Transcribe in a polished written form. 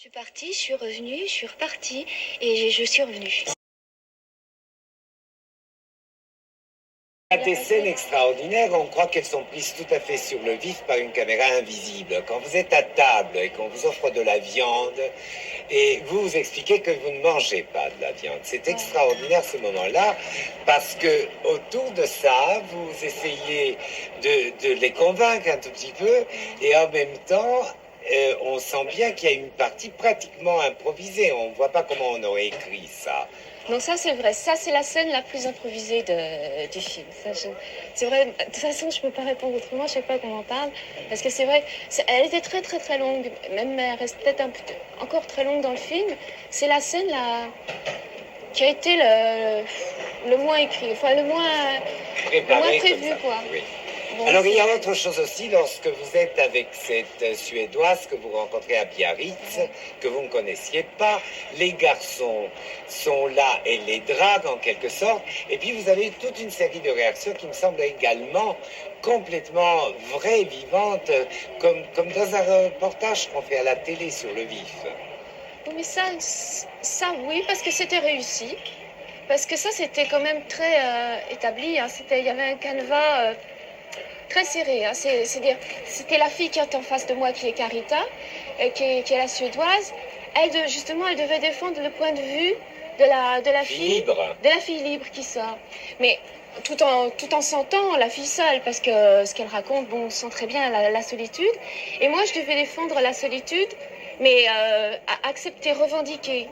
Je suis partie, je suis revenue, je suis repartie et je suis revenue. Il y a des scènes extraordinaires, on croit qu'elles sont prises tout à fait sur le vif par une caméra invisible. Quand vous êtes à table et qu'on vous offre de la viande, et vous expliquez que vous ne mangez pas de la viande. C'est extraordinaire ce moment-là, parce que autour de ça, vous essayez de les convaincre un tout petit peu, et en même temps, on sent bien qu'il y a une partie pratiquement improvisée. On ne voit pas comment on aurait écrit ça. Donc ça c'est vrai, ça c'est la scène la plus improvisée du film. C'est vrai, de toute façon je peux pas répondre autrement, je sais pas comment on parle, parce que c'est vrai, elle était très très très longue, même elle reste peut-être encore très longue dans le film. C'est la scène qui a été le moins écrit, enfin le moins prévu quoi. Oui. Bon, alors il y a autre chose aussi, lorsque vous êtes avec cette Suédoise que vous rencontrez à Biarritz, que vous ne connaissiez pas, les garçons sont là et les draguent en quelque sorte, et puis vous avez toute une série de réactions qui me semblent également complètement vraies, vivantes, comme dans un reportage qu'on fait à la télé sur le vif. Oui, mais ça oui, parce que c'était réussi. Parce que ça, c'était quand même très établi. Hein. Il y avait un canevas très serré. Hein. C'est-à-dire, c'était la fille qui est en face de moi, qui est Carita, qui est la Suédoise. Justement, elle devait défendre le point de vue de la fille libre. De la fille libre qui sort. Mais tout en sentant la fille seule, parce que ce qu'elle raconte, bon, on sent très bien la solitude. Et moi, je devais défendre la solitude, mais accepter, revendiquer.